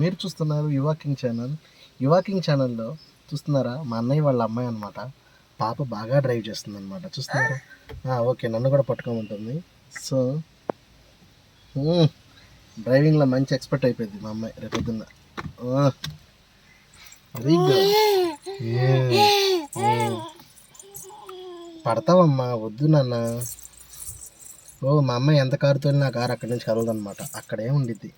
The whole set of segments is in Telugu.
మీరు చూస్తున్నారు యువా కింగ్ ఛానల్. యువా కింగ్ ఛానల్లో చూస్తున్నారా, మా అన్నయ్య వాళ్ళ అమ్మాయి అనమాట. పాప బాగా డ్రైవ్ చేస్తుంది అనమాట, చూస్తున్నారా. ఓకే, నన్ను కూడా పట్టుకోమంటుంది. సో డ్రైవింగ్లో మంచి ఎక్స్పర్ట్ అయిపోయింది మా అమ్మాయి రేపు పొద్దున్న. Very good. పడతావమ్మా, వద్దు నాన్న. మా అమ్మాయి ఎంత కారు తోలినా ఆ కారు అక్కడి నుంచి కదలదనమాట, అక్కడే ఉండిద్ది.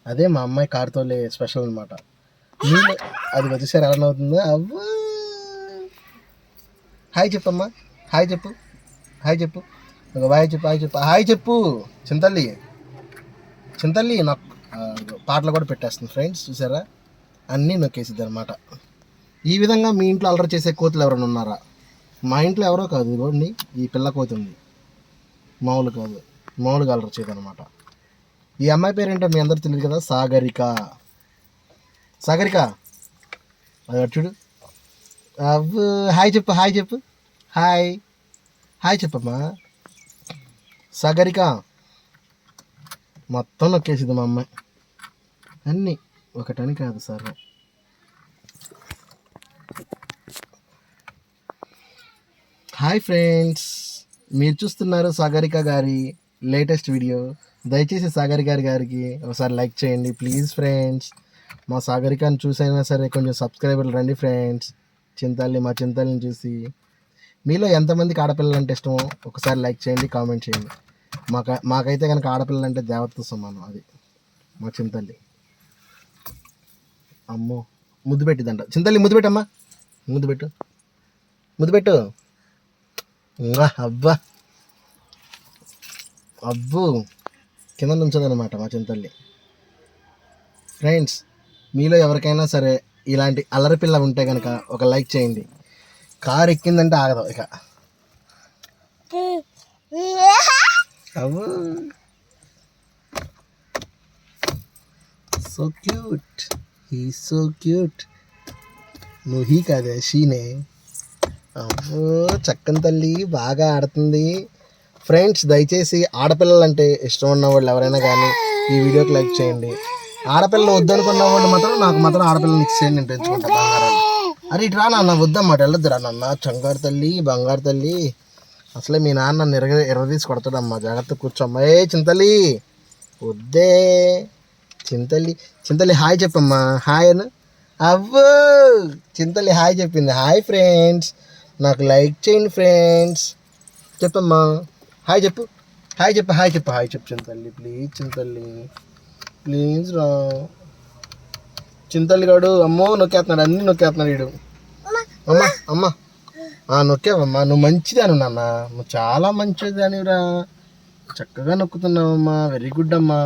అదే మా అమ్మాయి కారు తోలే స్పెషల్ అనమాట. అది వచ్చేసారి ఎలా అవుతుందో. అవ్వ హాయ్ చెప్పమ్మా, హాయ్ చెప్పు, హాయ్ చెప్పు, హాయ్ చెప్పు, హాయ్ చెప్పు, హాయ్ చెప్పు. చింతల్లి చింతల్లి నాకు పాటలు కూడా పెట్టేస్తుంది ఫ్రెండ్స్, చూసారా, అన్నీ నొక్కేసిద్ది అనమాట. ఈ విధంగా మీ ఇంట్లో అల్లరి చేసే కోతులు ఎవరైనా ఉన్నారా? మా ఇంట్లో ఎవరో కాదు, ఇదిగోండి ఈ పిల్ల కోతి ఉంది. మామూలు కాదు, మామూలుగా అల్లరి చేయదనమాట. ఈ అమ్మాయి పేరేంటో మీ అందరూ తెలియదు కదా, సాగరిక. సాగరిక అది చూడు. అవ్వు హాయ్ చెప్పు, హాయ్ చెప్పు, హాయ్, హాయ్ చెప్పమ్మా. సాగరిక మొత్తం నొక్కేసింది మా అమ్మాయి, అన్నీ ఒకటని కాదు సార్. హాయ్ ఫ్రెండ్స్, మీరు చూస్తున్నారు సాగరిక గారి లేటెస్ట్ వీడియో. దయచేసి సాగరిక గారికి ఒకసారి లైక్ చేయండి ప్లీజ్ ఫ్రెండ్స్. మా సాగరికని చూసైనా సరే కొంచెం సబ్స్క్రైబర్లు రండి ఫ్రెండ్స్. మా చింతల్ని చూసి మీలో ఎంతమందికి ఆడపిల్లలు అంటే ఇష్టమో ఒకసారి లైక్ చేయండి, కామెంట్ చేయండి. మాకైతే కనుక ఆడపిల్లలు అంటే దేవతతో సమానం. అది మా చింతల్లి. అమ్మో ముద్దు పెట్టిందంట. చింతల్లి ముద్దు పెట్టమ్మా, ముద్దు పెట్టు, ముద్దు పెట్టు. అబ్బా అబ్బు కింద నుంచదనమాట మా చింతల్లి. ఫ్రెండ్స్, మీలో ఎవరికైనా సరే ఇలాంటి అల్లరి పిల్ల ఉంటే కనుక ఒక లైక్ చేయండి. కారు ఎక్కిందంటే ఆగదు ఇక. So cute, he so cute. నువ్వు హీ కాదే, షీనే. అబ్బో చక్కని తల్లి బాగా ఆడుతుంది. ఫ్రెండ్స్, దయచేసి ఆడపిల్లలంటే ఇష్టం ఉన్న వాళ్ళు ఎవరైనా కానీ ఈ వీడియోకి లైక్ చేయండి. ఆడపిల్లలు వద్దనుకున్న వాళ్ళు మాత్రం నాకు మాత్రం ఆడపిల్లలు ఇచ్చేయండి, నేను పెంచుకుంటా బంగారాన్ని. అరే ఇటు రా నాన్న, వద్దన్నమాట, వెళ్ళొద్దు రా నాన్న. చంగారు తల్లి, బంగారు తల్లి. అసలే మీ నాన్న నన్ను ఎర్రదీసి కొడతాడమ్మా, జాగ్రత్త కూర్చోమ్మా. చింతల్లి వద్దే. చింతల్లి చింతల్లి హాయ్ చెప్పమ్మా, హాయ్ అను. అవ్వో చింతల్లి హాయ్ చెప్పింది. హాయ్ ఫ్రెండ్స్, నాకు లైక్ చేయండి ఫ్రెండ్స్. చెప్పమ్మా, హాయ్ చెప్పు, హాయ్ చెప్పు, హాయ్ చెప్పు, హాయ్ చెప్పు చింతల్లి ప్లీజ్. చింతల్లి ప్లీజ్ రా. చింతల్లి గాడు అమ్మో నొక్కేస్తున్నాడు, అన్నీ నొక్కేస్తున్నాడు వీడు. అమ్మా అమ్మా నొక్కావమ్మా, నువ్వు మంచిదాను నాన్న, నువ్వు చాలా మంచిదానిరా, చక్కగా నొక్కుతున్నావమ్మా, వెరీ గుడ్ అమ్మా.